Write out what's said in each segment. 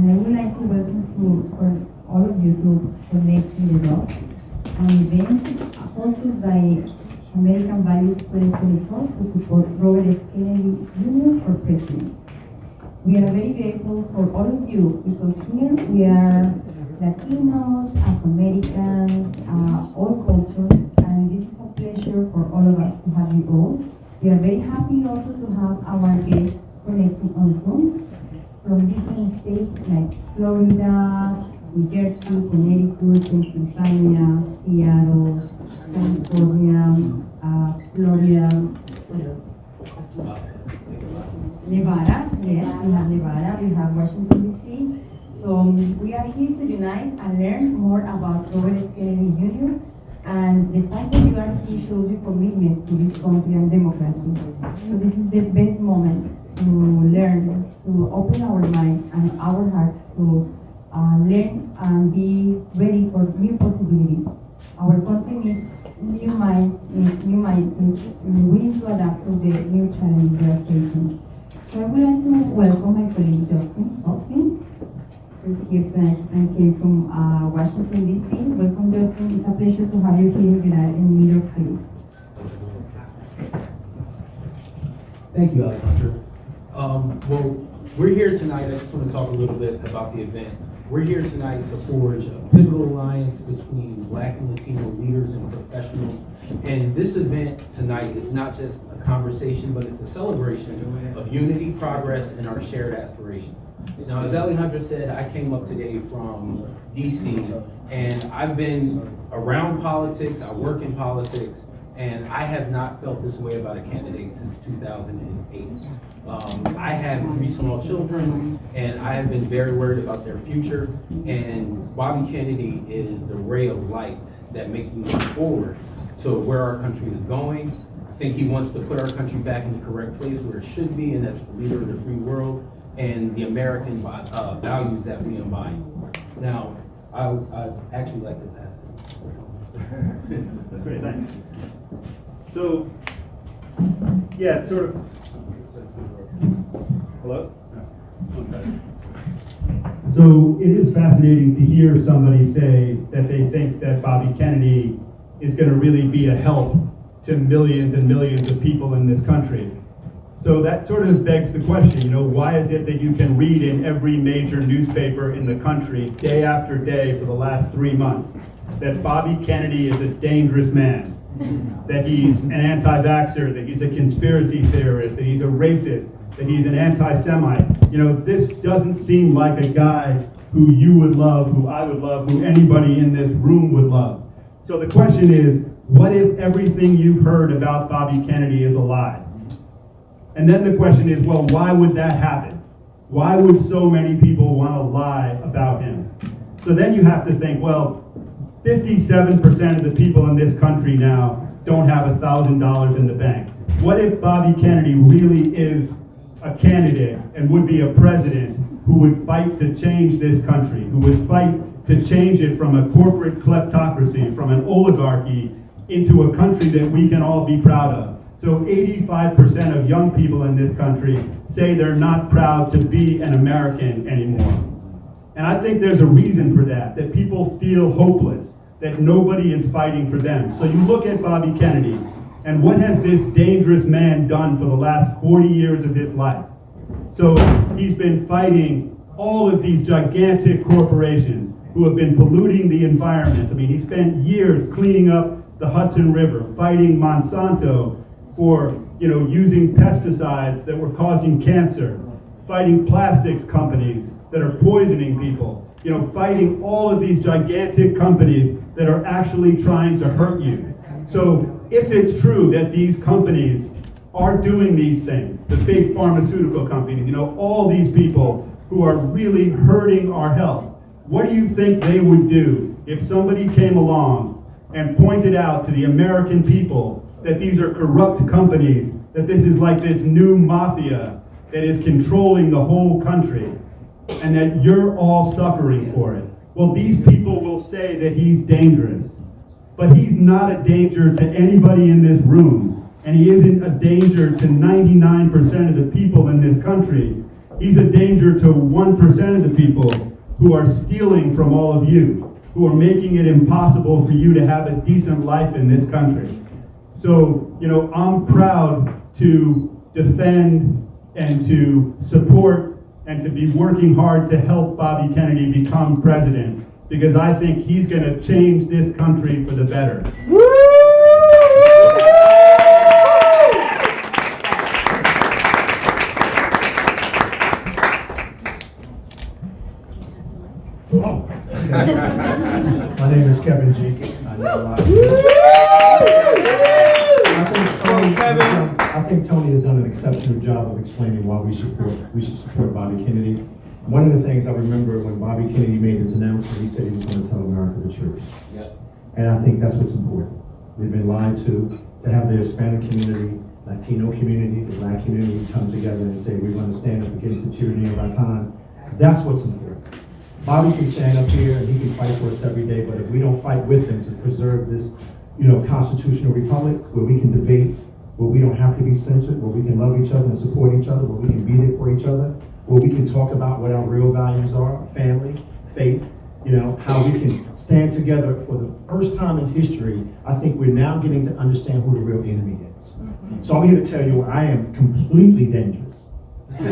And I would like to welcome for all of you to Connect with the Dots, an event hosted by American Values 2024 to support Robert F. Kennedy Jr. for president. We are very grateful for all of you because here we are Latinos, Afro-Americans, all cultures, and this is a pleasure for all of us to have you all. We are very happy also to have our guests connecting on Zoom from different states like Florida, New Jersey, Connecticut, Pennsylvania, Seattle, California, Florida, Nevada, yes, we have Nevada, we have Washington DC. So we are here to unite and learn more about Robert F. Kennedy Jr. And the fact that you are here shows your commitment to this country and democracy. So this is the best moment to learn, to open our minds and our hearts to learn and be ready for new possibilities. Our country needs new minds, needs willing to adapt to the new challenges we are facing. So I would like to welcome my colleague Austin, who's here and came from Washington DC. Welcome, Justin. It's a pleasure to have you here in New York City. Thank you, Alejandra. Well, we're here tonight. I just want to talk a little bit about the event. We're here tonight to forge a pivotal alliance between Black and Latino leaders and professionals. And this event tonight is not just a conversation, but it's a celebration of unity, progress, and our shared aspirations. Now, as Alejandra said, I came up today from DC, and I've been around politics, I work in politics, and I have not felt this way about a candidate since 2008. I have 3 small children, and I have been very worried about their future, and Bobby Kennedy is the ray of light that makes me look forward to where our country is going. I think he wants to put our country back in the correct place where it should be, and that's the leader of the free world and the American values that we embody. Now, I'd actually like to pass it. That's great, thanks. So, yeah, it's sort of, hello? Okay. So it is fascinating to hear somebody say that they think that Bobby Kennedy is going to really be a help to millions and millions of people in this country. So that sort of begs the question, why is it that you can read in every major newspaper in the country day after day for the last 3 months that Bobby Kennedy is a dangerous man, that he's an anti-vaxxer, that he's a conspiracy theorist, that he's a racist, that he's an anti-Semite. This doesn't seem like a guy who you would love, who I would love, who anybody in this room would love. So the question is, what if everything you've heard about Bobby Kennedy is a lie? And then the question is, well, why would that happen? Why would so many people want to lie about him? So then you have to think, well, 57% of the people in this country now don't have $1,000 in the bank. What if Bobby Kennedy really is a candidate and would be a president who would fight to change this country, who would fight to change it from a corporate kleptocracy, from an oligarchy, into a country that we can all be proud of? So 85% of young people in this country say they're not proud to be an American anymore. And I think there's a reason for that people feel hopeless, that nobody is fighting for them. So you look at Bobby Kennedy, and what has this dangerous man done for the last 40 years of his life? So he's been fighting all of these gigantic corporations who have been polluting the environment. I mean, he spent years cleaning up the Hudson River, fighting Monsanto for using pesticides that were causing cancer, fighting plastics companies that are poisoning people, fighting all of these gigantic companies that are actually trying to hurt you. So if it's true that these companies are doing these things, the big pharmaceutical companies, all these people who are really hurting our health, what do you think they would do if somebody came along and pointed out to the American people that these are corrupt companies, that this is like this new mafia that is controlling the whole country, and that you're all suffering for it? Well, these people will say that he's dangerous, but he's not a danger to anybody in this room, and he isn't a danger to 99% of the people in this country. He's a danger to 1% of the people who are stealing from all of you, who are making it impossible for you to have a decent life in this country. So, I'm proud to defend and to support and to be working hard to help Bobby Kennedy become president, because I think he's going to change this country for the better. My name is Kevin Jenkins. I think Tony has done an exceptional job of explaining why we should support Bobby Kennedy. One of the things I remember when Bobby Kennedy made his announcement, he said he was going to tell America the truth. Yep. And I think that's what's important. We've been lied to have the Hispanic community, Latino community, the Black community come together and say we're going to stand up against the tyranny of our time. That's what's important. Bobby can stand up here and he can fight for us every day, but if we don't fight with him to preserve this, constitutional republic where we can debate, where we don't have to be censored, where we can love each other and support each other, where we can be there for each other, where we can talk about what our real values are, family, faith, how we can stand together for the first time in history. I think we're now getting to understand who the real enemy is. So I'm here to tell you I am completely dangerous. I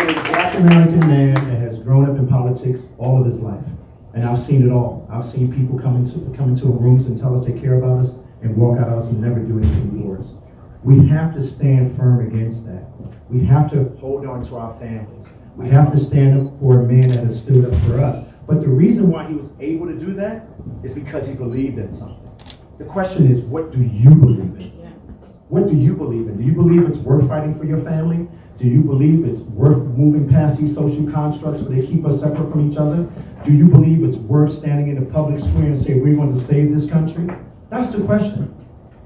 am a Black American man that has grown up in politics all of his life. And I've seen it all. I've seen people come into rooms and tell us they care about us and walk out of us and never do anything for us. We have to stand firm against that. We have to hold on to our families. We have to stand up for a man that has stood up for us. But the reason why he was able to do that is because he believed in something. The question is, what do you believe in? What do you believe in? Do you believe it's worth fighting for your family? Do you believe it's worth moving past these social constructs where they keep us separate from each other? Do you believe it's worth standing in the public square and say we're going to save this country? That's the question.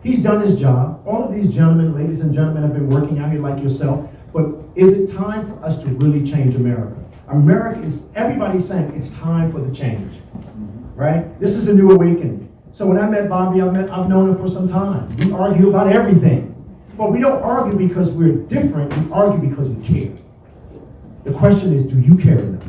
He's done his job. All of these gentlemen, ladies and gentlemen, have been working out here like yourself. But is it time for us to really change America? Everybody's saying it's time for the change, right? This is a new awakening. So when I met Bobby, I've known him for some time. We argue about everything. But we don't argue because we're different, we argue because we care. The question is, do you care enough?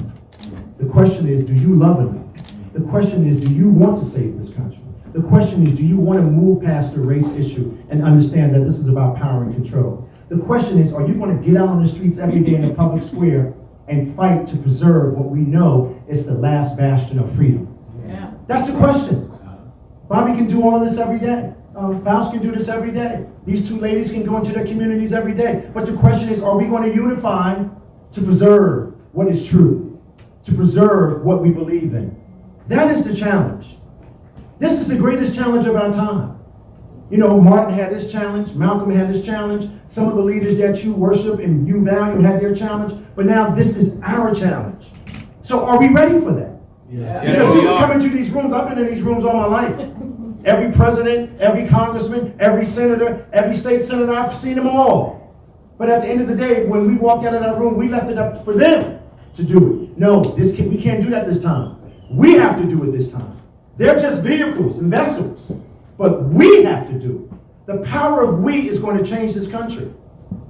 The question is, do you love enough? The question is, do you want to save this country? The question is, do you want to move past the race issue and understand that this is about power and control? The question is, are you going to get out on the streets every day in the public square and fight to preserve what we know is the last bastion of freedom? Yeah. That's the question. Bobby can do all of this every day. Faust can do this every day. These two ladies can go into their communities every day. But the question is, are we going to unify to preserve what is true? To preserve what we believe in? That is the challenge. This is the greatest challenge of our time. Martin had his challenge, Malcolm had his challenge, some of the leaders that you worship and you value had their challenge, but now this is our challenge. So are we ready for that? Yeah. Because we come into these rooms, I've been in these rooms all my life. Every president, every congressman, every senator, every state senator, I've seen them all. But at the end of the day, when we walked out of that room, we left it up for them to do it. No, we can't do that this time. We have to do it this time. They're just vehicles and vessels, but we have to do it. The power of we is going to change this country.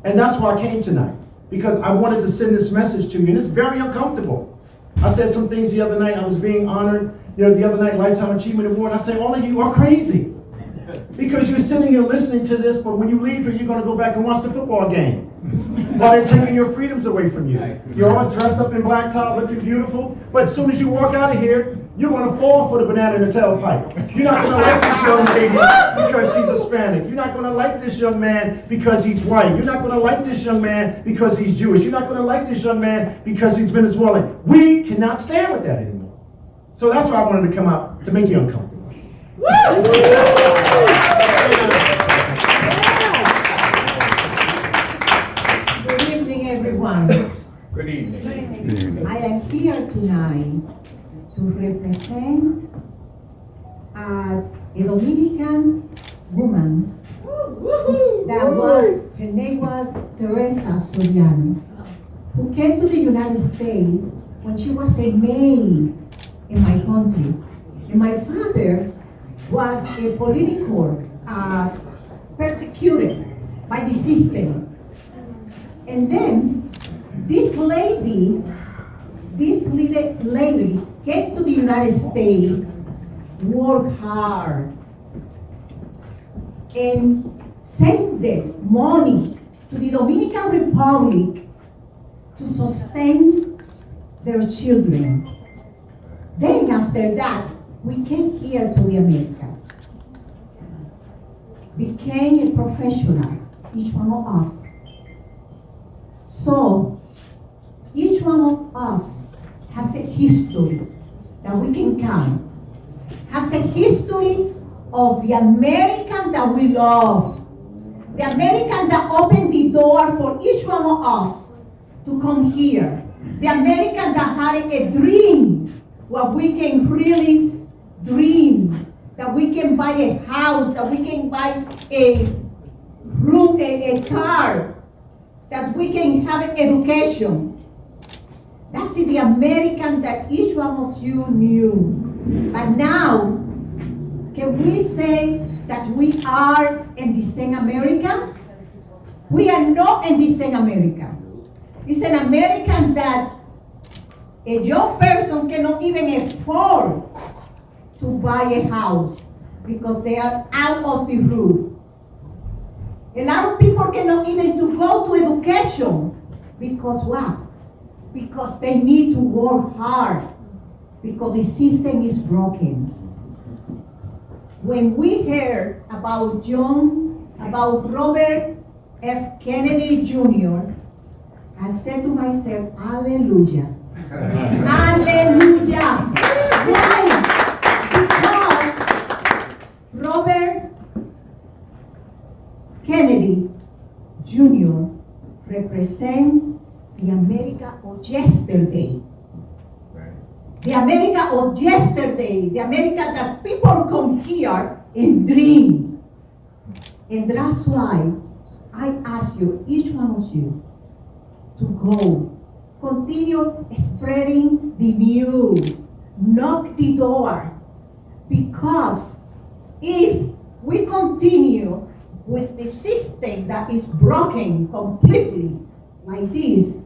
And that's why I came tonight, because I wanted to send this message to you, and it's very uncomfortable. I said some things the other night. I was being honored, the other night, Lifetime Achievement Award. I say, all of you are crazy. Because you're sitting here listening to this, but when you leave here, you're going to go back and watch the football game. While they're taking your freedoms away from you. You're all dressed up in black tie, looking beautiful, but as soon as you walk out of here, you're going to fall for the banana in the tailpipe. You're not going to like this young lady because she's Hispanic. You're not going to like this young man because he's white. You're not going to like this young man because he's Jewish. You're not going to like this young man because he's Venezuelan. We cannot stand with that anymore. So that's why I wanted to come out, to make you uncomfortable. Good evening, everyone. Good evening. I am here tonight to represent a Dominican woman her name was Teresa Soriano, who came to the United States when she was a maid in my country. And my father was a political persecuted by the system. And then this lady came to the United States, worked hard, and sent money to the Dominican Republic to sustain their children. Then after that, we came here to the America. Became a professional, each one of us. So, each one of us has a history that we can count. Has a history of the American that we love. The American that opened the door for each one of us to come here. The American that had a dream, what we can really dream, that we can buy a house, that we can buy a room, a car, that we can have education. That's the American that each one of you knew. But now, can we say that we are in the same America? We are not in the same America. It's an American that a young person cannot even afford to buy a house because they are out of the roof. A lot of people cannot even to go to education because what? Because they need to work hard because the system is broken. When we heard about Robert F. Kennedy Jr., I said to myself, hallelujah. Hallelujah. Why? Because Robert Kennedy Jr. represents the America of yesterday. The America of yesterday, the America that people come here and dream. And that's why I ask you, each one of you, to go. Continue spreading the news. Knock the door. Because if we continue with the system that is broken completely like this,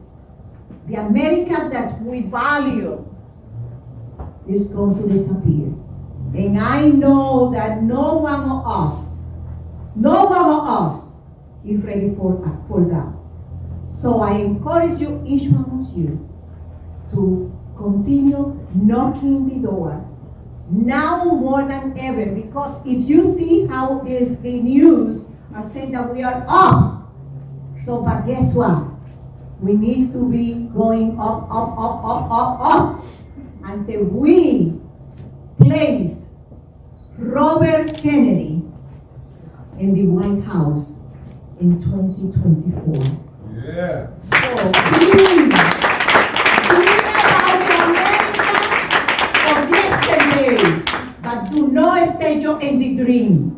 the America that we value is going to disappear. And I know that no one of us is ready for that. So I encourage you, each one of you, to continue knocking the door. Now more than ever, because if you see how is the news are saying that we are up. So, but guess what? We need to be going up until we place Robert Kennedy in the White House in 2024. Yeah. So, dream about America of yesterday, but do not stay in the dream.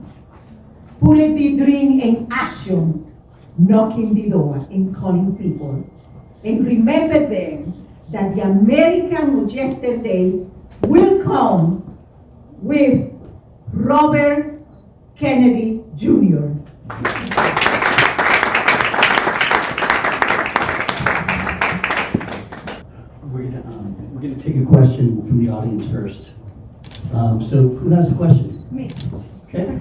Put the dream in action, knocking the door and calling people. And remember them that the American of yesterday will come with Robert Kennedy Jr. We're gonna take a question from the audience first. So who has a question? Me. Okay.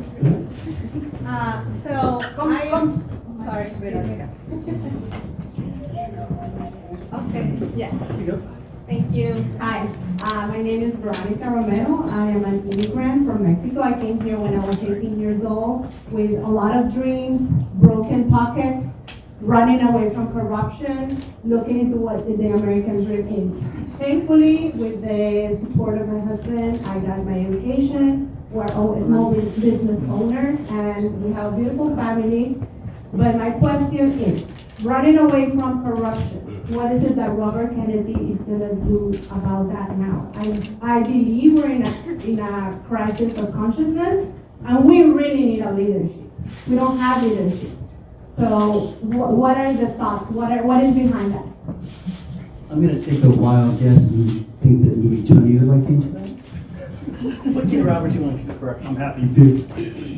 Go ahead. Sorry. Okay, yes. Here you go. Thank you. Hi, my name is Veronica Romero. I am an immigrant from Mexico. I came here when I was 18 years old with a lot of dreams, broken pockets, running away from corruption, looking into what the American dream is. Thankfully, with the support of my husband, I got my education. We're all small business owners, and we have a beautiful family. But my question is, running away from corruption, what is it that Robert Kennedy is gonna do about that now? I believe we're in a crisis of consciousness, and we really need a leadership. We don't have leadership. So what are the thoughts? What is behind that? I'm gonna take a wild guess and think that maybe Tony would like to answer that. What kid, Robert, you want to correct? I'm happy to.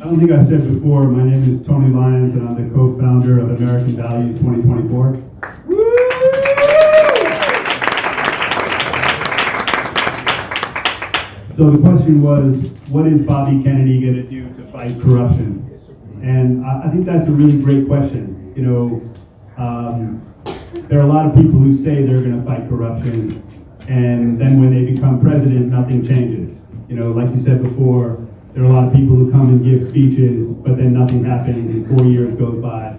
I don't think I said before, my name is Tony Lyons and I'm the co-founder of American Values 2024. So the question was, what is Bobby Kennedy going to do to fight corruption? And I think that's a really great question. You know, there are a lot of people who say they're going to fight corruption, and then when they become president, nothing changes. You know, like you said before, there are a lot of people who come and give speeches, but then nothing happens and 4 years goes by.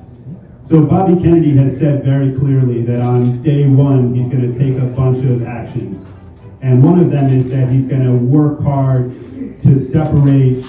So Bobby Kennedy has said very clearly that on day one, he's going to take a bunch of actions. And one of them is that he's going to work hard to separate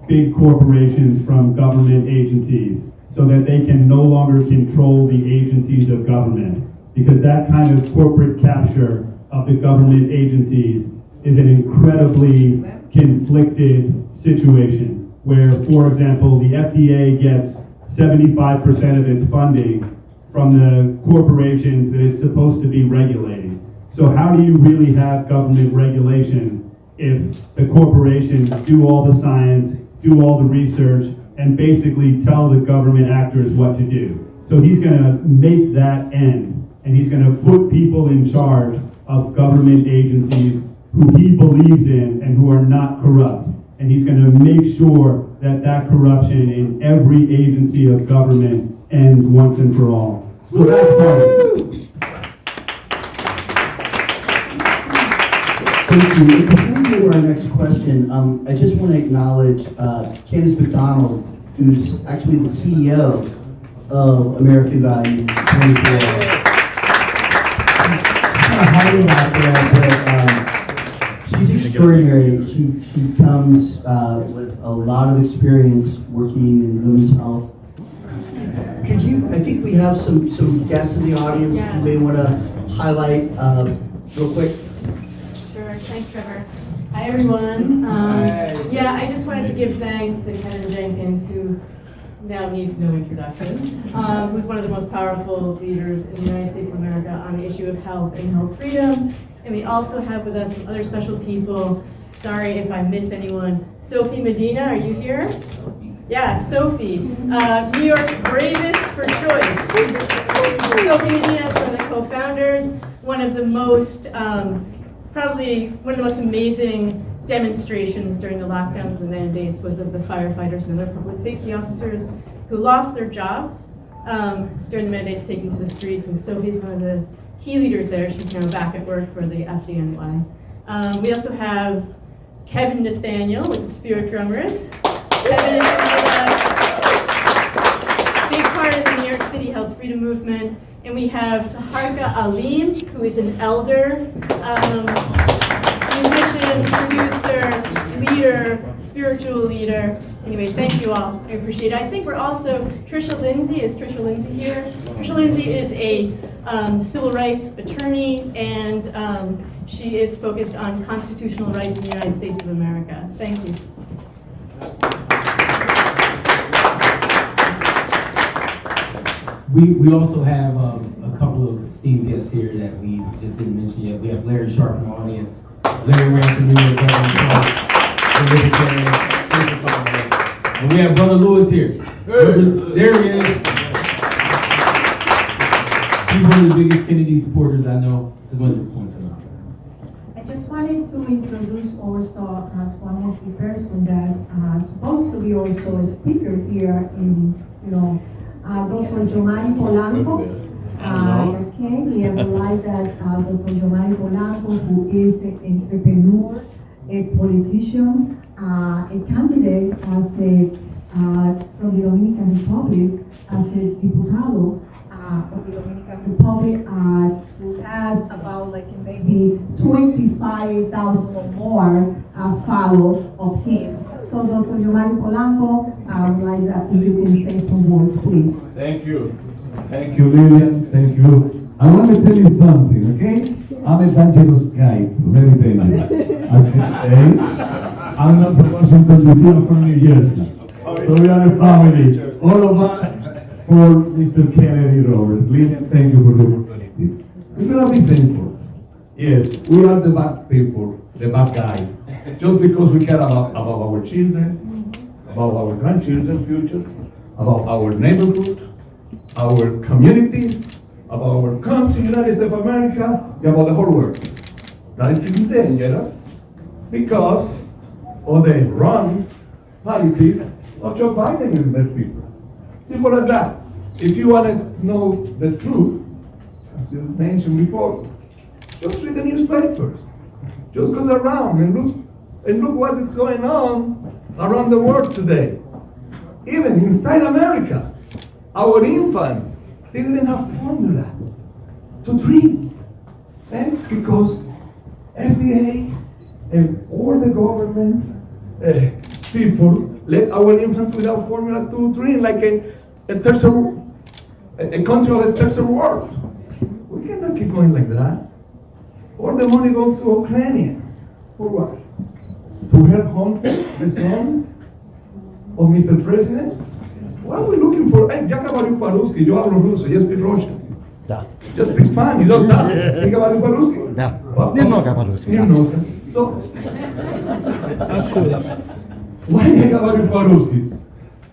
big corporations from government agencies so that they can no longer control the agencies of government. Because that kind of corporate capture of the government agencies is an incredibly conflicted situation where, for example, the FDA gets 75% of its funding from the corporations that it's supposed to be regulating. So how do you really have government regulation if the corporations do all the science, do all the research, and basically tell the government actors what to do? So he's going to make that end, and he's going to put people in charge of government agencies who he believes in and who are not corrupt. And he's going to make sure that that corruption in every agency of government ends once and for all. So that's part of it. Thank you. Before we go to our next question, I just want to acknowledge Candace McDonald, who's actually the CEO of American Value 24. Kind of hiding out there, but she's extraordinary. She comes with a lot of experience working in women's health. Could you, I think we have some guests in the audience who may want to highlight real quick. Sure, thanks, Trevor. Hi, everyone. Yeah, I just wanted to give thanks to Kevin Jenkins, who now needs no introduction, who's one of the most powerful leaders in the United States of America on the issue of health and health freedom. And we also have with us some other special people. Sorry if I miss anyone. Sophie Medina, are you here? Yeah, Sophie, New York's bravest for choice. Sophie Medina is one of the co-founders, one of the most, probably one of the most amazing demonstrations during the lockdowns and the mandates was of the firefighters and other public safety officers who lost their jobs during the mandates, taking to the streets. And Sophie's one of the key leaders there. She's now back at work for the FDNY. We also have Kevin Nathaniel with the Spirit Drummers. Kevin is a big part of the New York City Health Freedom Movement. And we have Taharka Alim, who is an elder, musician, producer, leader, spiritual leader. Anyway, thank you all. I appreciate it. I think we're also, Trisha Lindsay. Is Trisha Lindsay here? Trisha Lindsay is a civil rights attorney, and she is focused on constitutional rights in the United States of America. Thank you. We also have a couple of esteemed guests here that we just didn't mention yet. We have Larry Sharp in the audience. Larry ran for New York Governor, and we have Brother Lewis here. There he is. He's one of the biggest Kennedy supporters I know. It's a wonderful point for them. I just wanted to introduce also as one of the person that's supposed to be also a speaker here in, Dr. Jomari Polanco. Okay, and I like that Dr. Jomari Polanco, who is an entrepreneur, a politician, a candidate as from the Dominican Republic as a diputado of the Dominican Republic, who has about maybe 25,000 or more follow of him. So Dr. Jomari Polanco, I would like that if you can say some words, please. Thank you. Thank you, Lillian. Thank you. I want to tell you something, okay? I'm a dangerous guy, very dangerous. As you say, I'm not from Washington, D.C., I'm from New Jersey. So we are a family. All of us for Mr. Kennedy Robert. Lillian, thank you for the opportunity. It's going to be simple. Yes, we are the bad people, the bad guys. Just because we care about our children, about our grandchildren's future, about our neighborhood, our communities, about our country, United States of America, and about the whole world. That is dangerous. because of the wrong politics of Joe Biden and their people. Simple as that. If you want to know the truth, as you mentioned before, just read the newspapers. Just goes around and look what is going on around the world today. Even inside America, our infants, they didn't have formula to drink. And because FDA and all the government people let our infants without formula to drink like a country of a third world. We cannot keep going like that. All the money goes to Ukraine. For what? To help home the son of Mr. President? What are we looking for? Hey, я говорю по-русски, yo hablo ruso, yo speak Russian. Да. Just speak Spanish, don't that? Я говорю по-русски? Да. Немного по-русски. Немного. So, why I говорю по-русски?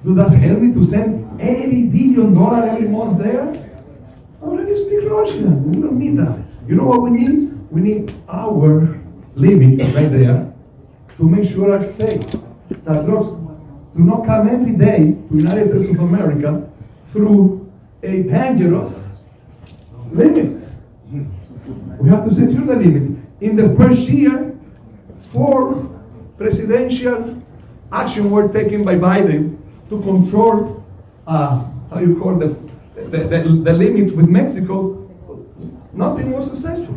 Does that help me to send $80 billion every month there? I already speak Russian. We don't need that. You know what we need? We need our limit right there to make sure are safe. That drugs do not come every day to the United States of America through a dangerous limit. We have to secure the limits. In the first year, 4 presidential actions were taken by Biden to control, how you call the limits with Mexico. Nothing was successful.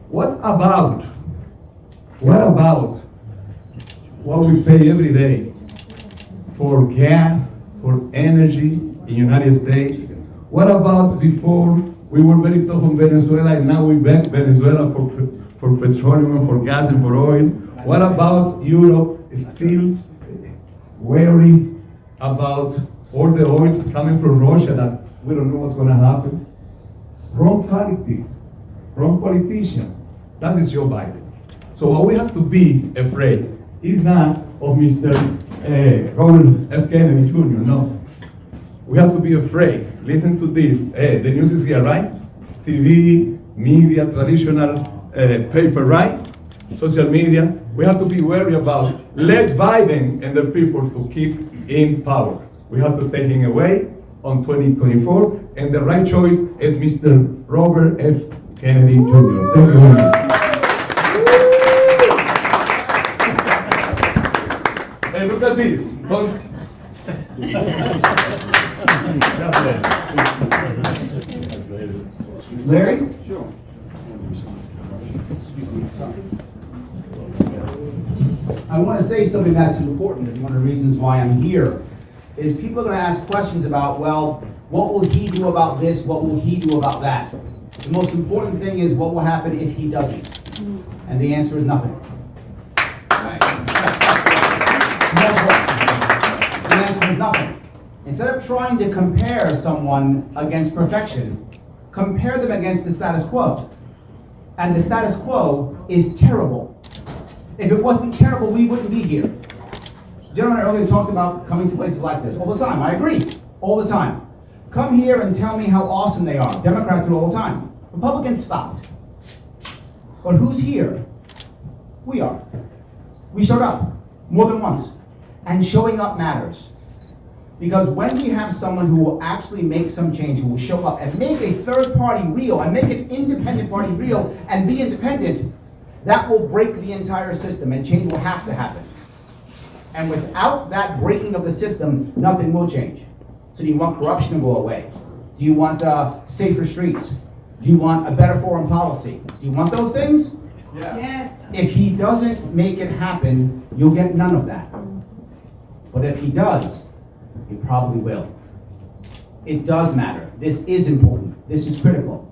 What about what we pay every day for gas, for energy in the United States? What about before we were very tough on Venezuela and now we back Venezuela for petroleum and for gas and for oil? What about Europe still wary about all the oil coming from Russia that we don't know what's going to happen? Wrong politics, wrong politicians. That is Joe Biden. So what we have to be afraid is not of Mr. Robert F. Kennedy Jr., no. We have to be afraid. Listen to this. The news is here, right? TV, media, traditional paper, right? Social media. We have to be wary about let Biden and the people to keep in power. We have to take him away on 2024, and the right choice is Mr. Robert F. Kennedy Jr. Thank you very much. Hey, look at this. Larry? Sure. I want to say something that's important, and one of the reasons why I'm here is people are going to ask questions about, well, what will he do about this? What will he do about that? The most important thing is what will happen if he doesn't? And the answer is nothing. The answer is nothing. Instead of trying to compare someone against perfection, compare them against the status quo. And the status quo is terrible. If it wasn't terrible, we wouldn't be here. The gentleman earlier talked about coming to places like this all the time. I agree, all the time. Come here and tell me how awesome they are. Democrats do it all the time. Republicans stopped. But who's here? We are. We showed up more than once. And showing up matters. Because when we have someone who will actually make some change, who will show up and make a third party real, and make an independent party real, and be independent, that will break the entire system, and change will have to happen. And without that breaking of the system, nothing will change. So do you want corruption to go away? Do you want safer streets? Do you want a better foreign policy? Do you want those things? Yeah. Yes. If he doesn't make it happen, you'll get none of that. But if he does, he probably will. It does matter. This is important. This is critical.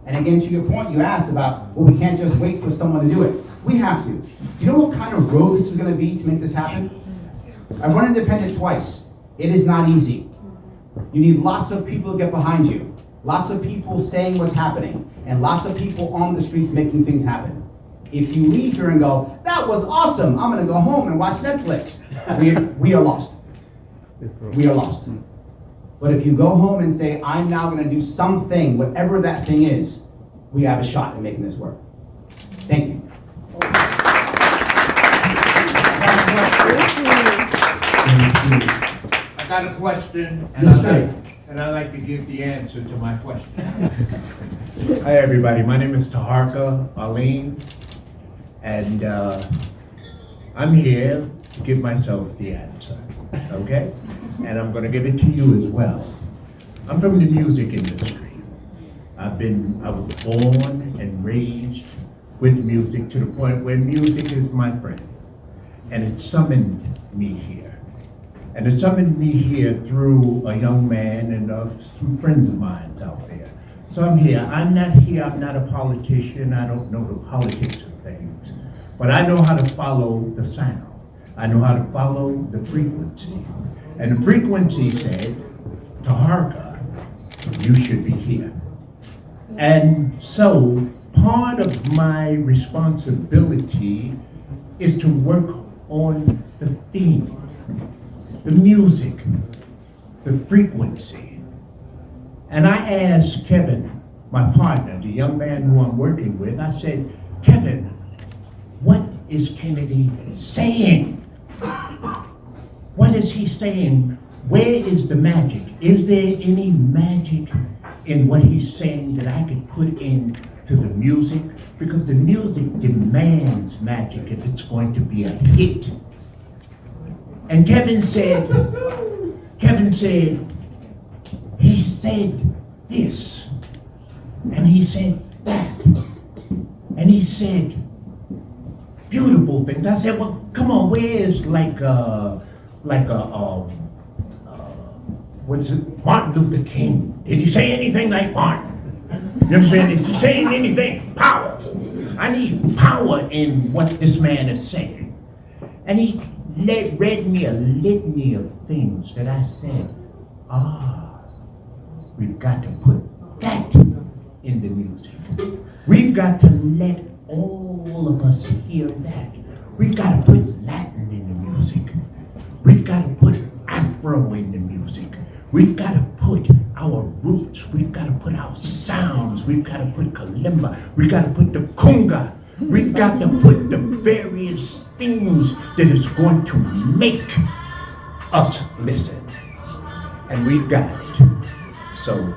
And again, to your point, you asked about, well, we can't just wait for someone to do it. We have to. Do you know what kind of road this is going to be to make this happen? I've run independent twice. It is not easy. You need lots of people to get behind you. Lots of people saying what's happening. And lots of people on the streets making things happen. If you leave here and go, that was awesome, I'm going to go home and watch Netflix, we are lost. We are lost. But if you go home and say, I'm now going to do something, whatever that thing is, we have a shot at making this work. Thank you. I got a question, Yes, sir. and I'd like to give the answer to my question. Hi, everybody. My name is Taharka Aline, and I'm here to give myself the answer, okay? And I'm gonna give it to you as well. I'm from the music industry. I was born and raised with music to the point where music is my friend. And it summoned me here. And it summoned me here through a young man and some friends of mine out there. So I'm here. I'm not here, I'm not a politician. I don't know the politics of things. But I know how to follow the sound. I know how to follow the frequency. And the frequency said, Taharka, you should be here. And so part of my responsibility is to work on the theme, the music, the frequency. And I asked Kevin, my partner, the young man who I'm working with, I said, Kevin, what is Kennedy saying? What is he saying? Where is the magic? Is there any magic in what he's saying that I could put into the music? Because the music demands magic if it's going to be a hit. And Kevin said, he said this, and he said that, and he said beautiful things. I said, well, come on, where is what's it, Martin Luther King? Did he say anything like Martin? You understand? Is he saying anything powerful? I need power in what this man is saying. And he read me a litany of things that I said, we've got to put that in the music. We've got to let all of us hear that. We've got to put Latin in the music. We've got to put Afro in the music. We've got to put our roots. We've got to put our sounds. We've got to put kalimba. We've got to put the conga. We've got to put the various things that is going to make us listen. And we've got it. So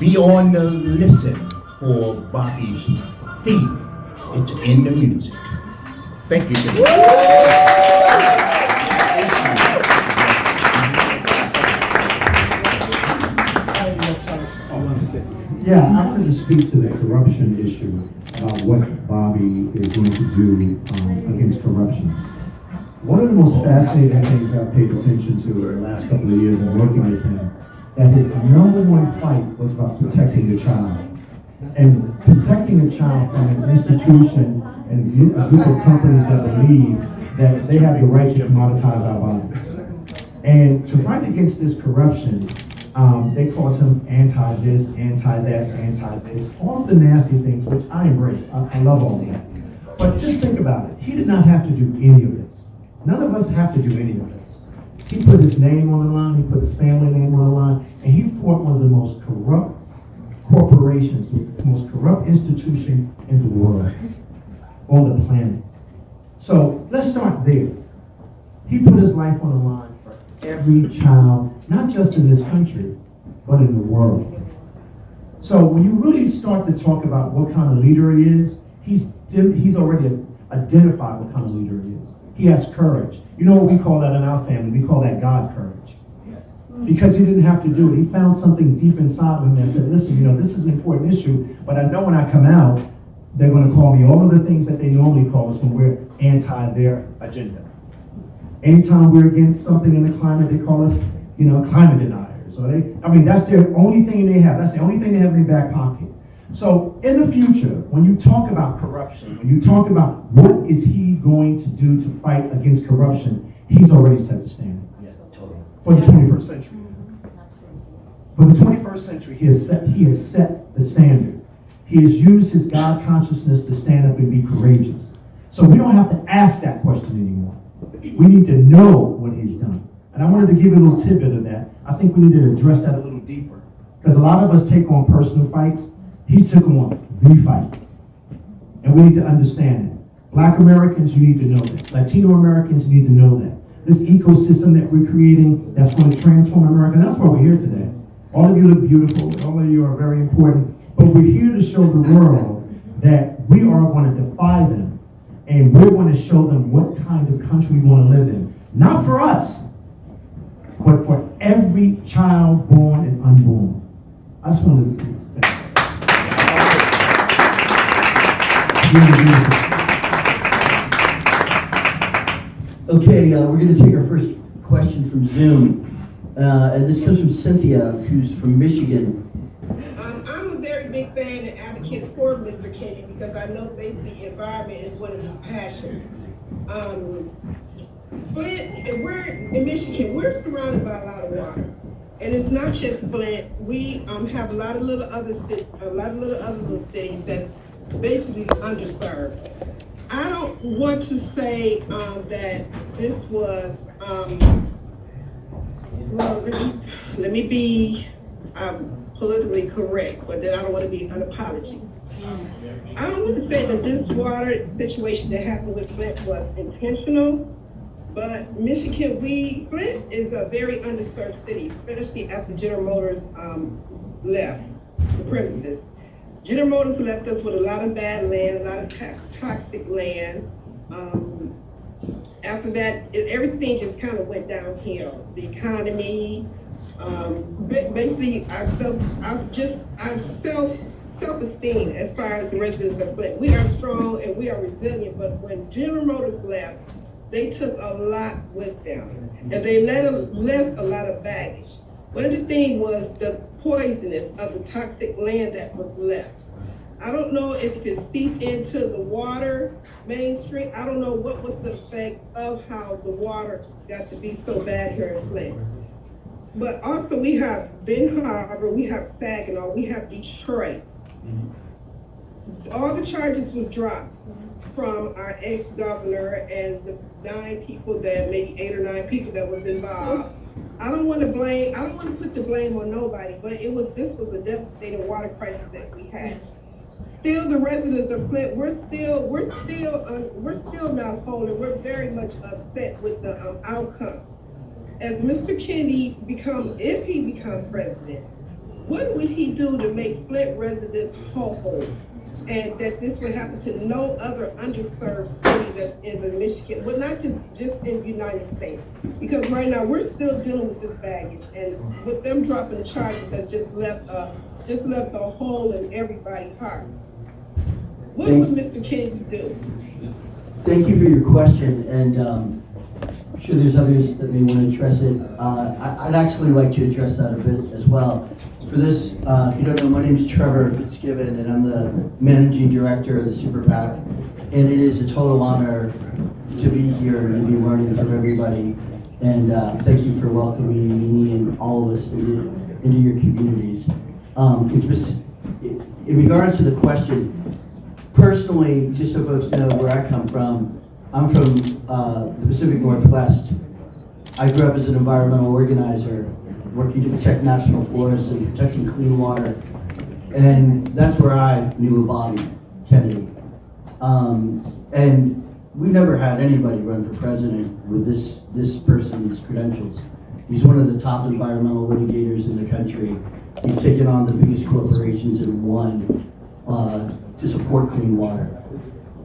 be on the listen for Bobby's theme. It's in the music. Thank you. Yeah, I wanted to speak to the corruption issue, what Bobby is going to do against corruption. One of the most fascinating things I've paid attention to in the last couple of years in working with him, that his number one fight was about protecting the child. And protecting a child from an institution and a group of companies that believe that they have the right to commoditize our bodies. And to fight against this corruption, they called him anti-this, anti-that, anti-this, all of the nasty things, which I embrace. I love all of that. But just think about it. He did not have to do any of this. None of us have to do any of this. He put his name on the line, he put his family name on the line, and he fought one of the most corrupt corporations, the most corrupt institution in the world, on the planet. So let's start there. He put his life on the line for every child, not just in this country, but in the world. So when you really start to talk about what kind of leader he is, he's already identified what kind of leader he is. He has courage. You know what we call that in our family? We call that God courage. Because he didn't have to do it. He found something deep inside of him that said, listen, this is an important issue, but I know when I come out, they're going to call me all of the things that they normally call us when we're anti their agenda. Anytime we're against something in the climate, they call us, climate deniers. That's their only thing they have. That's the only thing they have in their back pocket. So in the future, when you talk about corruption, when you talk about what is he going to do to fight against corruption, he's already set the standard. For the 21st century. For the 21st century, he has set the standard. He has used his God consciousness to stand up and be courageous. So we don't have to ask that question anymore. We need to know what he's done. And I wanted to give you a little tidbit of that. I think we need to address that a little deeper. Because a lot of us take on personal fights. He took on the fight. And we need to understand it. Black Americans, you need to know that. Latino Americans, you need to know that. This ecosystem that we're creating, that's going to transform America, and that's why we're here today. All of you look beautiful, all of you are very important, but we're here to show the world that we are going to defy them, and we're going to show them what kind of country we want to live in. Not for us, but for every child born and unborn. I just wanted to say that. Okay, we're going to take our first question from Zoom. And this comes from Cynthia, who's from Michigan. I'm a very big fan and advocate for Mr. Kennedy because I know basically the environment is one of his passions. Flint, we're in Michigan, we're surrounded by a lot of water. And it's not just Flint, we have a lot of little other cities that basically is underserved. I don't want to say that this was, well, let me be politically correct, but then I don't want to be unapologetic. I don't want to say that this water situation that happened with Flint was intentional, but Michigan, Flint is a very underserved city, especially after General Motors left the premises. General Motors left us with a lot of bad land, a lot of toxic land. After that, everything just kind of went downhill. The economy, basically our self-esteem as far as the residents of Flint. We are strong and we are resilient, but when General Motors left, they took a lot with them, and they left a lot of baggage. One of the things was the poisonous of the toxic land that was left. I don't know if it seeped into the water mainstream. I don't know what was the effect of how the water got to be so bad here in Flint. But also we have Ben Harbor, we have Saginaw, we have Detroit. All the charges was dropped from our ex-governor and the 9 people that, maybe 8 or 9 people that was involved. I don't want to put the blame on nobody, but this was a devastating water crisis that we had. Still, the residents of Flint, we're still not whole, and we're very much upset with the outcome. As Mr. Kennedy if he becomes president, what would he do to make Flint residents whole? And that this would happen to no other underserved city that's in the Michigan, well, not just in the United States. Because right now we're still dealing with this baggage, and with them dropping the charges, that's just left a hole in everybody's hearts. What would Mr. Kennedy do? Thank you for your question, and I'm sure there's others that may want to address it. I'd actually like to address that a bit as well. For this, if you don't know, my name is Trevor Fitzgibbon, and I'm the managing director of the Super PAC. And it is a total honor to be here and to be learning from everybody. And thank you for welcoming me and all of us into your communities. In regards to the question, personally, just so folks know where I come from, I'm from the Pacific Northwest. I grew up as an environmental organizer, working to protect national forests and protecting clean water. And that's where I knew of Bobby Kennedy. And we never had anybody run for president with this person's credentials. He's one of the top environmental litigators in the country. He's taken on the biggest corporations and won to support clean water.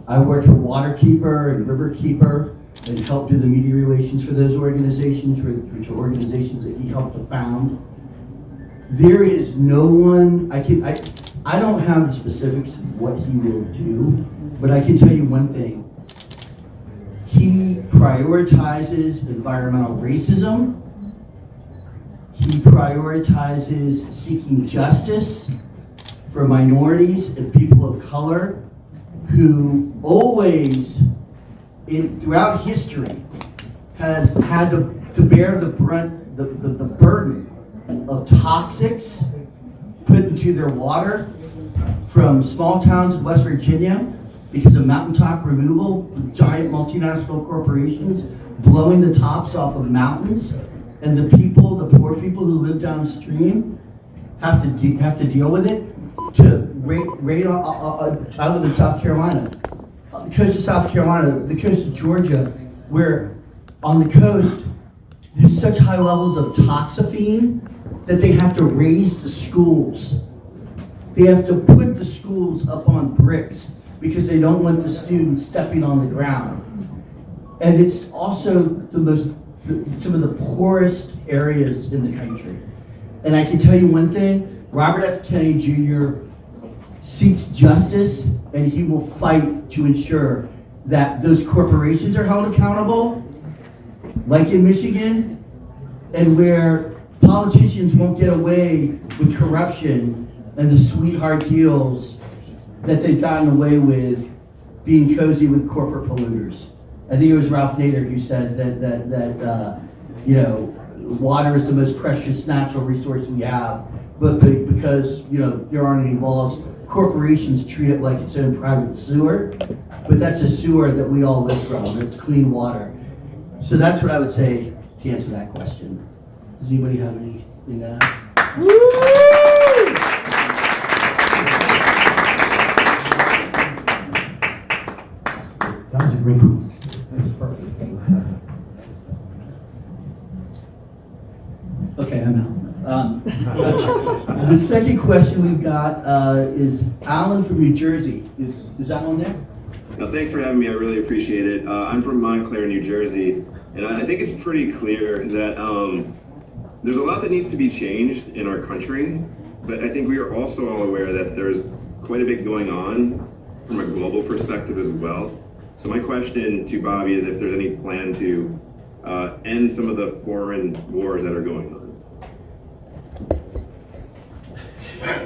I worked for Waterkeeper and Riverkeeper and helped do the media relations for those organizations, which are organizations that he helped to found. There is no one, I don't have the specifics of what he will do, but I can tell you one thing. He prioritizes environmental racism. He prioritizes seeking justice for minorities and people of color who always, throughout history, has had to bear the burden of toxics put into their water from small towns in West Virginia because of mountaintop removal, giant multinational corporations blowing the tops off of mountains, and the poor people who live downstream have to deal with it. I live in South Carolina. the coast of South Carolina, the coast of Georgia, where on the coast, there's such high levels of toxaphene that they have to raise the schools. They have to put the schools up on bricks because they don't want the students stepping on the ground. And it's also some of the poorest areas in the country. And I can tell you one thing, Robert F. Kennedy Jr. seeks justice, and he will fight to ensure that those corporations are held accountable, like in Michigan, and where politicians won't get away with corruption and the sweetheart deals that they've gotten away with being cozy with corporate polluters. I think it was Ralph Nader who said that water is the most precious natural resource we have, but because there aren't any laws, corporations treat it like its own private sewer, but that's a sewer that we all live from. It's clean water. So that's what I would say to answer that question. Does anybody have anything to add? Woo! That was a great one. That was perfect. Okay, I'm out. The second question we've got is Alan from New Jersey. Is Alan there? No, thanks for having me. I really appreciate it. I'm from Montclair, New Jersey, and I think it's pretty clear that there's a lot that needs to be changed in our country, but I think we are also all aware that there's quite a bit going on from a global perspective as well. So my question to Bobby is if there's any plan to end some of the foreign wars that are going on.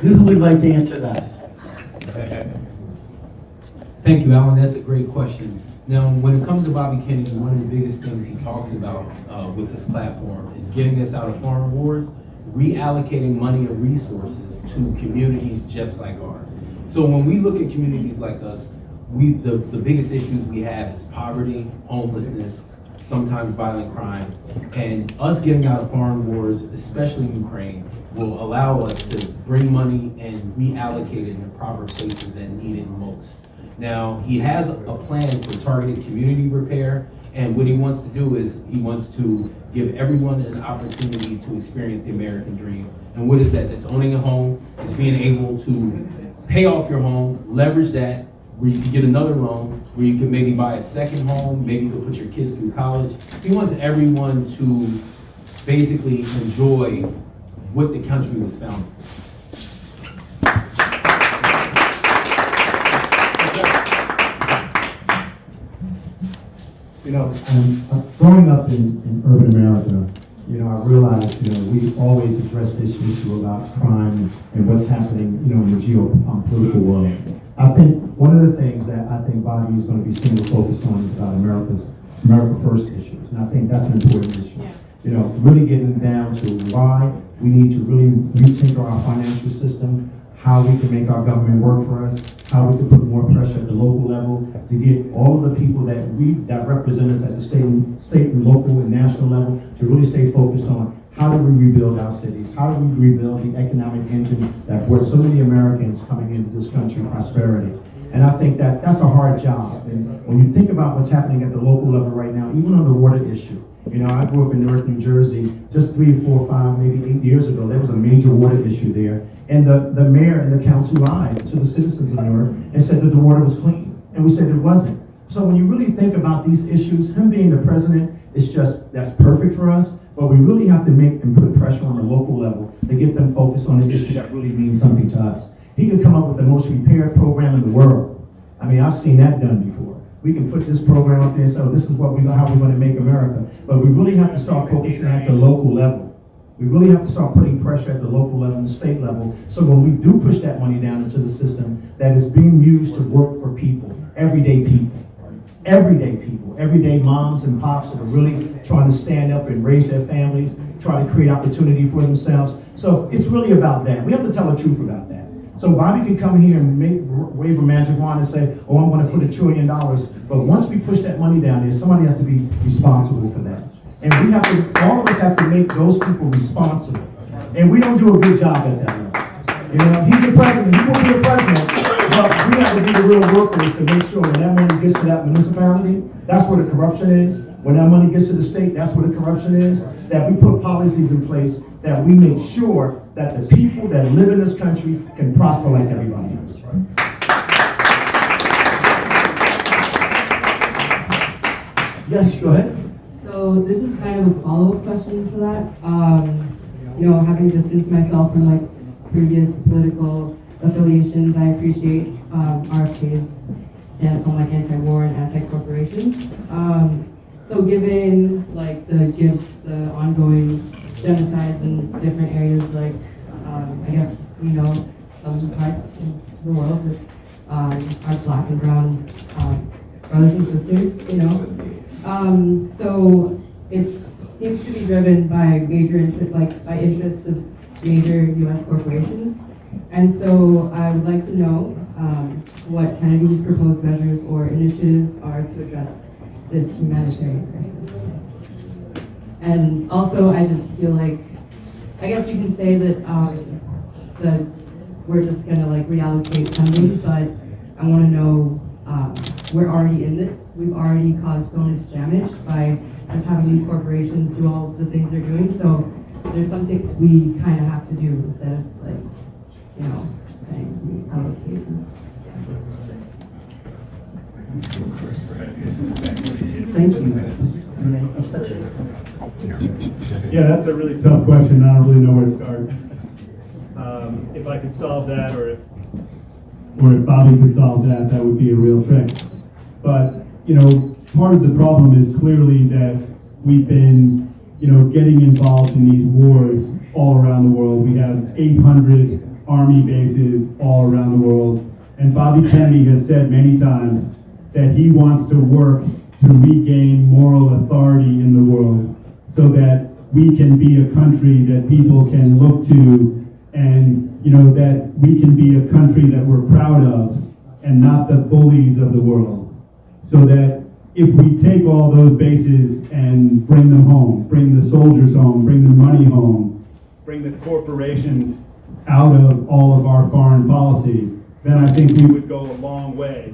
Who would like to answer that? Thank you, Alan. That's a great question. Now, when it comes to Bobby Kennedy, one of the biggest things he talks about with this platform is getting us out of foreign wars, reallocating money and resources to communities just like ours. So when we look at communities like us, the biggest issues we have is poverty, homelessness, sometimes violent crime, and us getting out of foreign wars, especially Ukraine, will allow us to bring money and reallocate it in the proper places that need it most. Now, he has a plan for targeted community repair, and what he wants to do is he wants to give everyone an opportunity to experience the American dream. And what is that? That's owning a home, it's being able to pay off your home, leverage that, where you can get another loan, where you can maybe buy a second home, maybe you can put your kids through college. He wants everyone to basically enjoy what the country was founded for. Growing up in urban America, I realized, we always address this issue about crime and what's happening, in the geopolitical world. I think one of the things that I think Bobby is going to be single focused on is about America First issues, and I think that's an important issue. Yeah. Really getting down to why we need to really rethink our financial system, how we can make our government work for us, how we can put more pressure at the local level to get all of the people that represent us at the state and local and national level to really stay focused on how do we rebuild our cities, how do we rebuild the economic engine that brought so many Americans coming into this country prosperity. And I think that's a hard job. And when you think about what's happening at the local level right now, even on the water issue, I grew up in Newark, New Jersey. Just 3, 4, 5, maybe 8 years ago, there was a major water issue there. And the mayor and the council lied to the citizens of Newark and said that the water was clean. And we said it wasn't. So when you really think about these issues, him being the president, that's perfect for us. But we really have to make and put pressure on the local level to get them focused on the issue that really means something to us. He could come up with the most repaired program in the world. I mean, I've seen that done before. We can put this program up there and say, oh, this is how we're going to make America. But we really have to start focusing at the local level. We really have to start putting pressure at the local level and the state level. So when we do push that money down into the system, that is being used to work for people, everyday people. Everyday moms and pops that are really trying to stand up and raise their families, try to create opportunity for themselves. So it's really about that. We have to tell the truth about that. So Bobby could come here and wave a magic wand and say, oh, I'm going to put $1 trillion. But once we push that money down there, somebody has to be responsible for that. And all of us have to make those people responsible. And we don't do a good job at that. He's the president, he will be the president, but We have to be the real workers to make sure when that money gets to that municipality, that's where the corruption is. When that money gets to the state, that's where the corruption is. That we put policies in place that we make sure that the people that live in this country can prosper like everybody else. Yes, go ahead. So this is kind of a follow-up question to that. You know, having distanced myself from like previous political affiliations, I appreciate RFK's stance on like anti-war and anti-corporations. So given like the ongoing genocides in different areas, like I guess you know some parts of the world with our black and brown brothers and sisters, you know. So it seems to be driven by major interest, by interests of major U.S. corporations. And so I would like to know what Kennedy's proposed measures or initiatives are to address this humanitarian crisis. And also, I just feel like, I guess you can say that we're just gonna like reallocate funding, but I want to know we're already in this. We've already caused so much damage by just having these corporations do all the things they're doing. So there's something we kind of have to do instead of like, you know, saying we allocate. Thank you. Yeah, that's a really tough question. I don't really know where to start. If I could solve that, or if Bobby could solve that, that would be a real trick. But, you know, part of the problem is clearly that we've been, you know, getting involved in these wars all around the world. We have 800 army bases all around the world. And Bobby Kennedy has said many times that he wants to work to regain moral authority in the world so that we can be a country that people can look to, and you know, that we can be a country that we're proud of and not the bullies of the world. So that if we take all those bases and bring them home, bring the soldiers home, bring the money home, bring the corporations out of all of our foreign policy, then I think we would go a long way.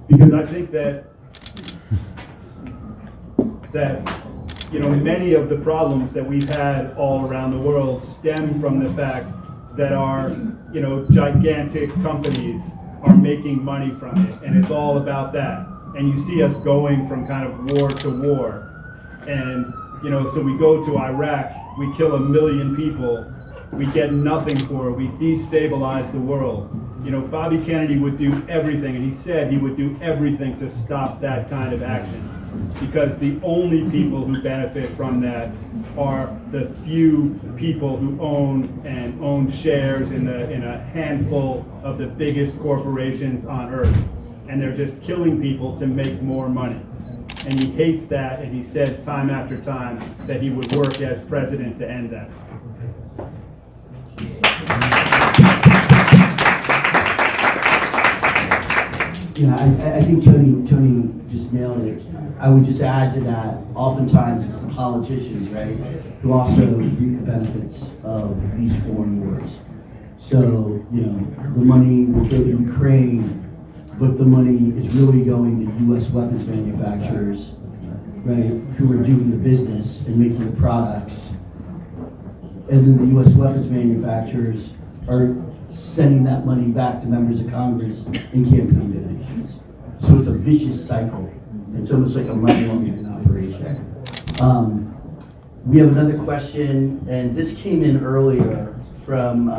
Because I think that you know, many of the problems that we've had all around the world stem from the fact that our, you know, gigantic companies are making money from it, and it's all about that. And you see us going from kind of war to war. And, you know, so we go to Iraq, we kill 1 million people, we get nothing for it, we destabilize the world. You know, Bobby Kennedy would do everything, and he said he would do everything to stop that kind of action. Because the only people who benefit from that are the few people who own shares in a handful of the biggest corporations on earth. And they're just killing people to make more money. And he hates that, and he said time after time that he would work as president to end that. Yeah, I think Tony just nailed it. I would just add to that, oftentimes it's the politicians, right, who also reap the benefits of these foreign wars. So, you know, the money will go to Ukraine, but the money is really going to U.S. weapons manufacturers, right, who are doing the business and making the products. And then the U.S. weapons manufacturers are sending that money back to members of Congress in campaign donations. So it's a vicious cycle. It's almost like a money laundering operation. We have another question, and this came in earlier from,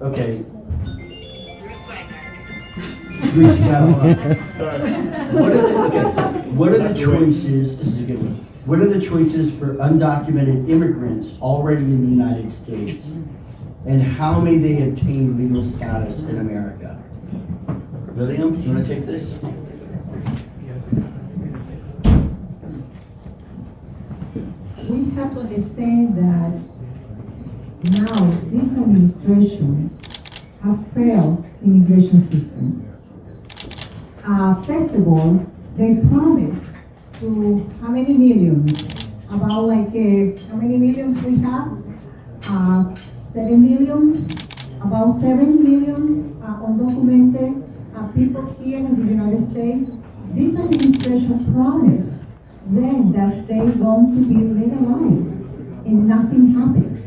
okay. Bruce Wagner. What are the choices, this is a good one. What are the choices for undocumented immigrants already in the United States? And how may they obtain legal status in America? William, do you want to take this? We have to understand that now this administration have failed immigration system. First of all, they promised to how many millions? About like how many millions we have? 7 millions, about 7 millions undocumented people here in the United States. This administration promised them that they're going to be legalized, and nothing happened.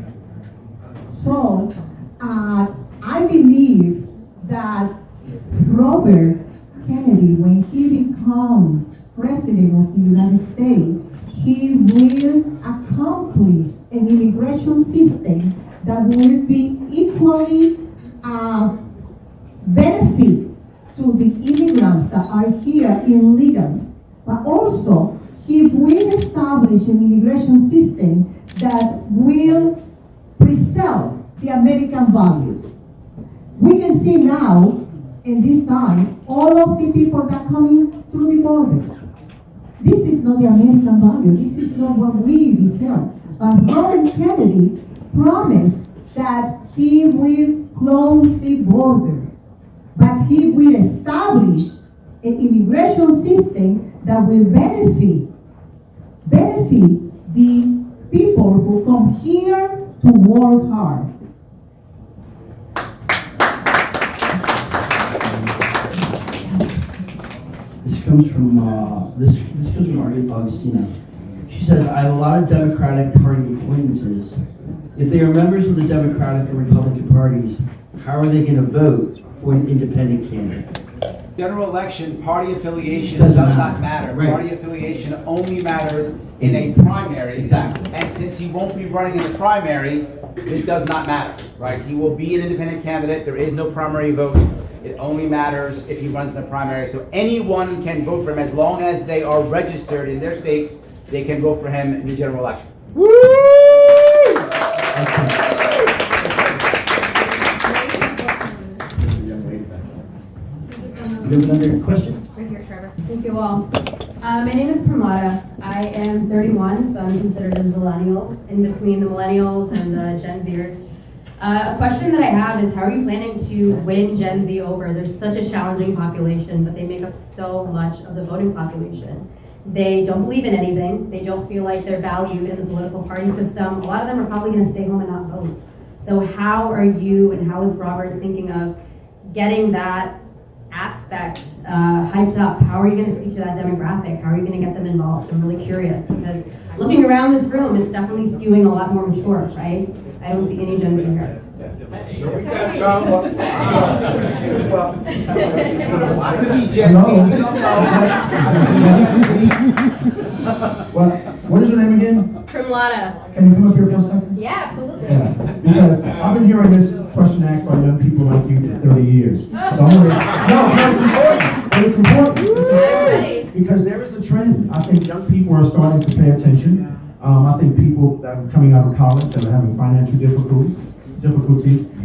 So I believe that Robert Kennedy, when he becomes president of the United States, he will accomplish an immigration system that will be equally benefit to the immigrants that are here illegally, but also he will establish an immigration system that will preserve the American values. We can see now, in this time, all of the people that come in through the border. This is not the American value. This is not what we deserve. But Robert Kennedy promised that he will close the border, but he will establish an immigration system that will benefit the people who come here to work hard. This comes from Augustina. She says, I have a lot of Democratic Party acquaintances. If they are members of the Democratic and Republican parties, how are they going to vote for an independent candidate? General election, party affiliation does not matter. Right. Party affiliation only matters in a primary. Exactly. And since he won't be running in the primary, it does not matter, right? He will be an independent candidate. There is no primary vote. It only matters if he runs in the primary. So anyone can vote for him as long as they are registered in their state. They can vote for him in the general election. Woo! You have another question? Right here, Trevor. Thank you all. My name is Pramada. I am 31, so I'm considered a millennial, in between the millennials and the Gen Zers. A question that I have is, how are you planning to win Gen Z over? There's such a challenging population, but they make up so much of the voting population. They don't believe in anything. They don't feel like they're valued in the political party system. A lot of them are probably going to stay home and not vote. So how are you and how is Robert thinking of getting that aspect hyped up? How are you going to speak to that demographic? How are you going to get them involved? I'm really curious, because looking around this room, it's definitely skewing a lot more mature, right? I don't see any Gen Z here. We got John. Well, I could be Gen Z. We don't know. What is your name again? Primlada. Can you come up here for a second? Yeah, absolutely. Yeah, because I've been hearing this question asked by young people like you for 30 years. So I'm gonna, no, it's important. Because there is a trend. I think young people are starting to pay attention. I think people that are coming out of college that are having financial difficulties,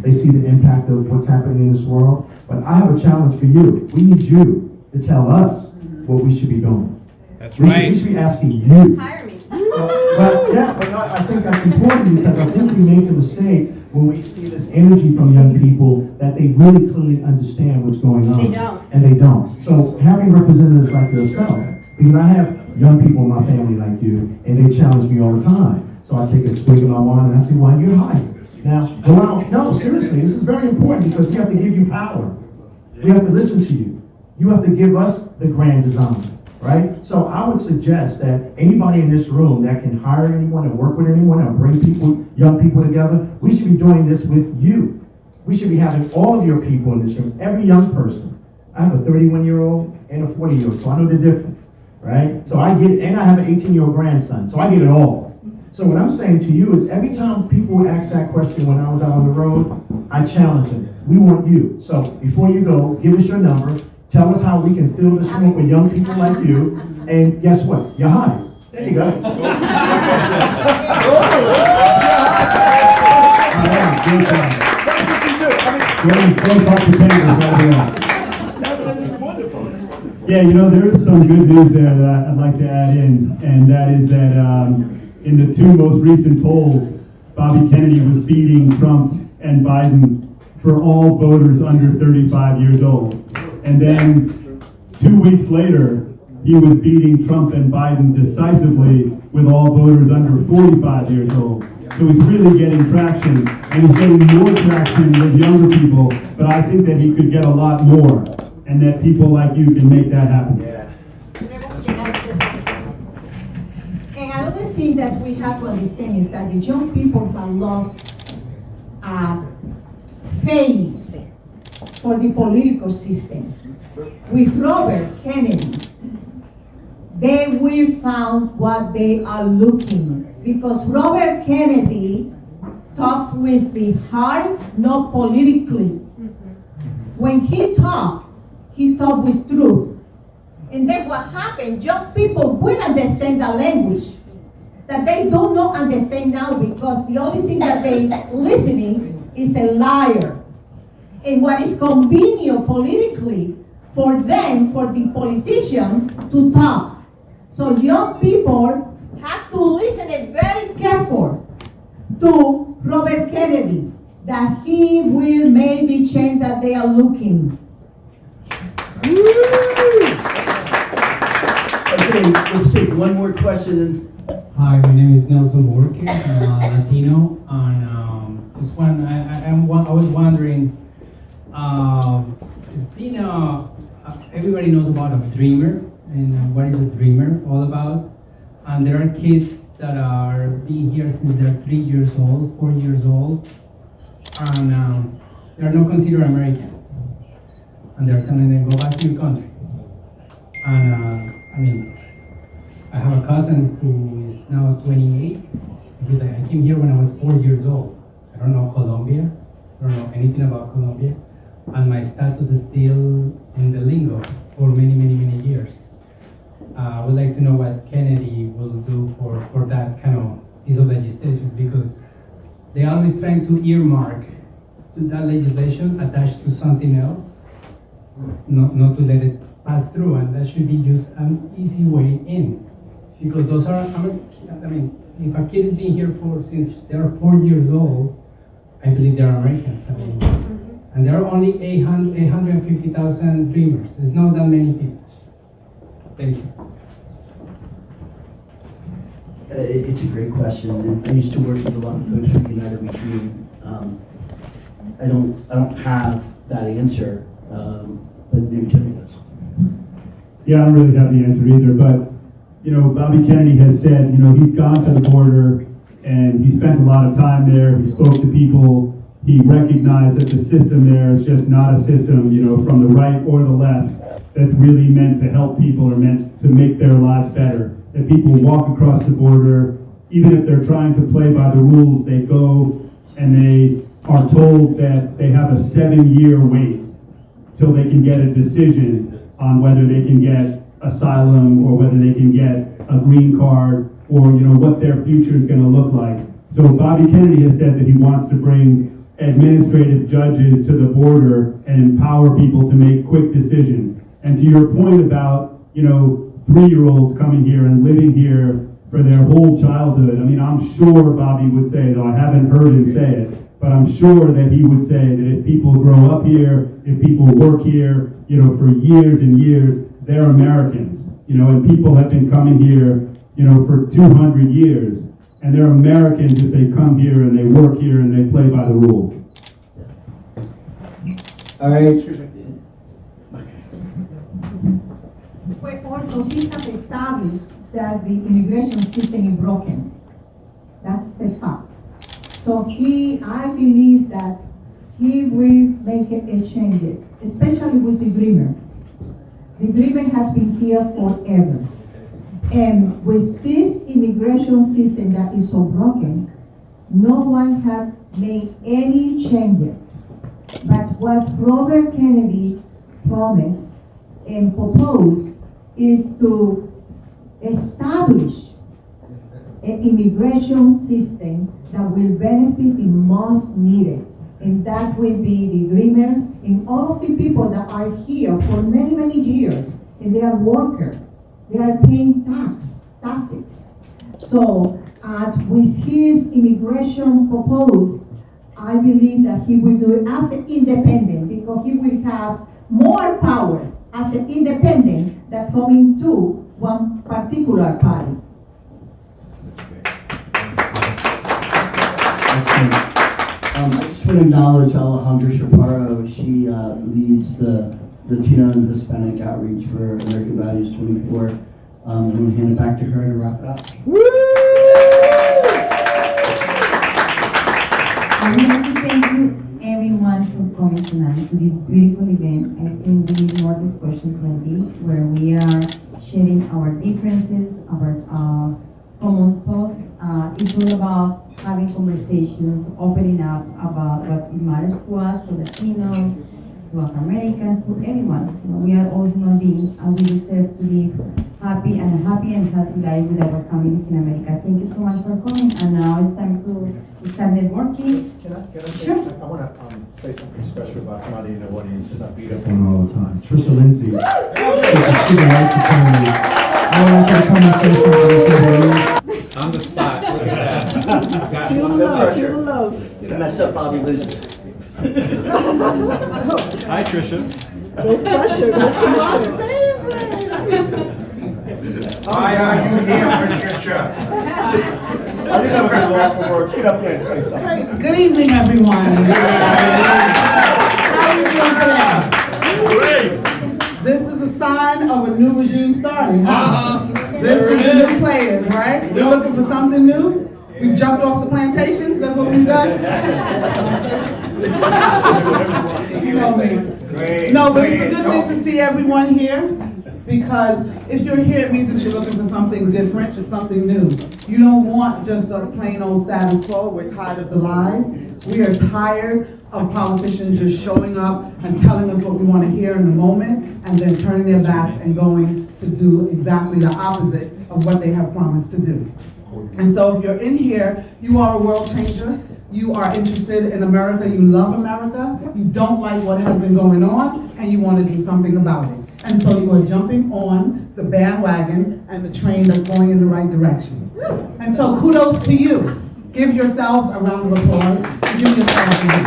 they see the impact of what's happening in this world. But I have a challenge for you. We need you to tell us what we should be doing. That's We should be asking you. Hire me. But I think that's important, because I think we make the mistake when we see this energy from young people that they really clearly understand what's going on. They don't. And they don't. So having representatives like yourself, because I have young people in my family like you, and they challenge me all the time. So I take a swig of my wine and I say, why you're high? Now, go out. No, seriously, this is very important, because we have to give you power. We have to listen to you. You have to give us the grand design, right? So I would suggest that anybody in this room that can hire anyone and work with anyone and bring people, young people together, we should be doing this with you. We should be having all of your people in this room, every young person. I have a 31-year-old and a 40-year-old, so I know the difference, right? So I get it, and I have an 18-year-old grandson, so I get it all. So what I'm saying to you is, every time people ask that question when I was out on the road, I challenge them. We want you. So before you go, give us your number. Tell us how we can fill this room with young people like you. And guess what? You're hired. There you go. Good job. Yeah, you know, there is some good news there that I'd like to add in, and that is that in the two most recent polls, Bobby Kennedy was beating Trump and Biden for all voters under 35 years old. And then 2 weeks later, he was beating Trump and Biden decisively with all voters under 45 years old. So he's really getting traction, and he's getting more traction with younger people, but I think that he could get a lot more, and that people like you can make that happen. And another thing that we have to understand is that the young people have lost faith for the political system. With Robert Kennedy, they will find what they are looking, because Robert Kennedy talked with the heart, not politically. When he talked with truth. And then what happened, young people will understand the language that they don't not understand now, because the only thing that they listening is a liar. And what is convenient politically for them, for the politician to talk. So young people have to listen very careful to Robert Kennedy, that he will make the change that they are looking. Okay, let's take one more question. Hi, my name is Nelson Borges. I'm Latino, and I was wondering, it's been everybody knows about a dreamer, and what is a dreamer all about? And there are kids that are being here since they're 3 years old, 4 years old, and they're not considered Americans, and they're telling them go back to your country. And I have a cousin who is now 28. He's like, I came here when I was 4 years old. I don't know Colombia. I don't know anything about Colombia. And my status is still in the lingo for many, many, many years. I would like to know what Kennedy will do for that kind of piece of legislation, because they're always trying to earmark to that legislation attached to something else, not to let it pass through, and that should be just an easy way in. Because those are, if a kid is being here since they are 4 years old, I believe they are Americans. And there are only 850,000 dreamers. There's not that many people. Thank you. It's a great question, and I used to work with a lot of folks from United We Dream. I don't have that answer, but maybe Tony does. Yeah, I don't really have the answer either, but Bobby Kennedy has said, he's gone to the border and he spent a lot of time there. He spoke to people. He recognized that the system there is just not a system, from the right or the left, that's really meant to help people or meant to make their lives better. That people walk across the border, even if they're trying to play by the rules, they go and they are told that they have a 7-year wait till they can get a decision on whether they can get asylum or whether they can get a green card or what their future is going to look like. So Bobby Kennedy has said that he wants to bring administrative judges to the border and empower people to make quick decisions. And to your point about 3-year-olds coming here and living here for their whole childhood, I'm sure Bobby would say, though I haven't heard him say it, but I'm sure that he would say that if people grow up here, if people work here, for years and years, they're Americans, and people have been coming here, for 200 years, and they're Americans if they come here and they work here and they play by the rules. All right. But also, he has established that the immigration system is broken. That's a fact. So I believe that he will make a change, especially with the dreamer. The dreamer has been here forever. And with this immigration system that is so broken, no one has made any changes. But what Robert Kennedy promised and proposed is to establish an immigration system that will benefit the most needed. And that will be the dreamer and all of the people that are here for many, many years. And they are workers. They are paying taxes. So with his immigration proposal, I believe that he will do it as an independent, because he will have more power as an independent that's coming to one particular party. I just want to acknowledge Alejandra Chaparro. She leads the Latino and Hispanic outreach for American Values 24. I'm going to hand it back to her to wrap it up. I would like to thank you everyone for coming tonight to this beautiful event. I think we need more discussions like this where we are sharing our differences, our common thoughts. It's all about having conversations, opening up about what matters to us, to Latinos, to Americans, to anyone. You know, we are all human beings and we deserve to live happy and healthy life with our families in America. Thank you so much for coming, and now it's time to start networking. Can I Sure. I want to say something special about somebody in the audience because I beat up On all the time. Trisha Lindsay. On the spot, look at that. Got Feel one the good love, pressure. feel the love. You mess up, Bobby loses. Hi, Trisha. No pressure, no pressure. Why are you here, Patricia? I didn't have very lost for words. Get up there and say something. Good evening, everyone. How are you doing today? Great. This is a sign of a new regime starting, huh? This is the new players, right? We're looking for something new. We've jumped off the plantations. That's what we've done. You know me. No, but it's a good thing to see everyone here. Because if you're here, it means that you're looking for something different, it's something new. You don't want just a plain old status quo. We're tired of the lies. We are tired of politicians just showing up and telling us what we want to hear in the moment and then turning their backs and going to do exactly the opposite of what they have promised to do. And so if you're in here, you are a world changer. You are interested in America, you love America, you don't like what has been going on, and you want to do something about it. And so you are jumping on the bandwagon and the train that's going in the right direction. And so kudos to you. Give yourselves a round of applause. Give yourselves a hand.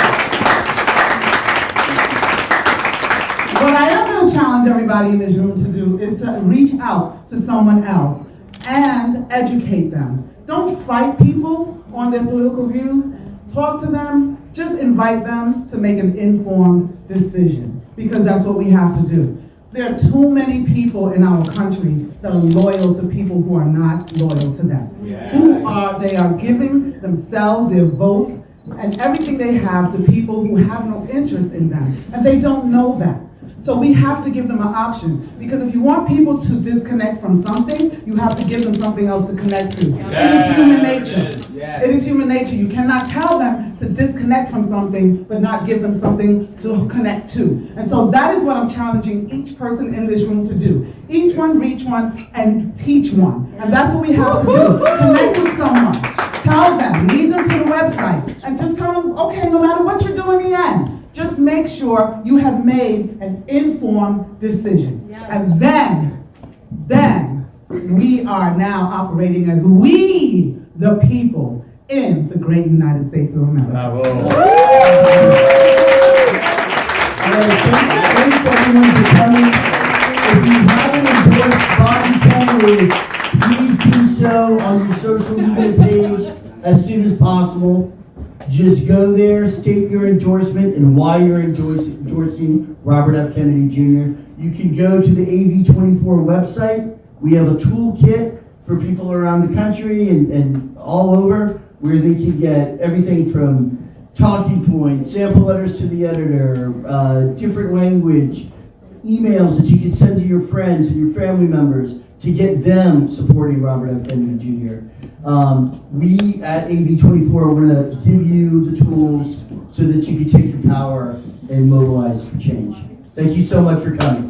What I am going to challenge everybody in this room to do is to reach out to someone else and educate them. Don't fight people on their political views. Talk to them. Just invite them to make an informed decision, because that's what we have to do. There are too many people in our country that are loyal to people who are not loyal to them. Yes. They are giving themselves, their votes, and everything they have to people who have no interest in them, and they don't know that. So we have to give them an option, because if you want people to disconnect from something, you have to give them something else to connect to. Yes. It is human nature. Yes. It is human nature. You cannot tell them to disconnect from something, but not give them something to connect to. And so that is what I'm challenging each person in this room to do. Each one reach one and teach one. And that's what we have to do. Connect with someone. Tell them, lead them to the website, and just tell them, okay, no matter what you do in the end, just make sure you have made an informed decision. Yes. And then we are now operating as we, the people, in the great United States of America. Bravo. Thanks everyone for coming. If you haven't endorsed Bobby Kennedy, please do so on your social media page as soon as possible. Just go there, state your endorsement and why you're endorsing Robert F. Kennedy Jr. You can go to the AV24 website. We have a toolkit for people around the country and all over, where they can get everything from talking points, sample letters to the editor, different language, emails that you can send to your friends and your family members to get them supporting Robert F. Kennedy Jr. We at AV24 are going to give you the tools so that you can take your power and mobilize for change. Thank you so much for coming.